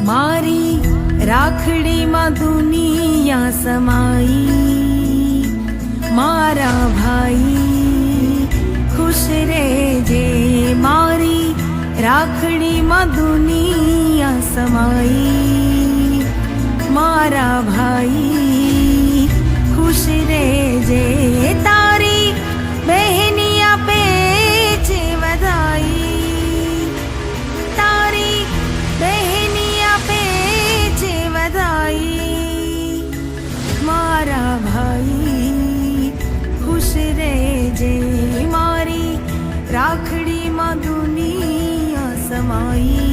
मारी राखड़ी मां दुनिया समाई। मारा भाई खुश रेजे, मारी राखड़ी मां दुनिया समाई। मारा भाई खुश रेजे, तारी बहनिया पेच वधाई। तारी बहनिया पेच वधाई। मारा भाई खुश रेजे, मारी राखड़ी मां दुनिया समाई।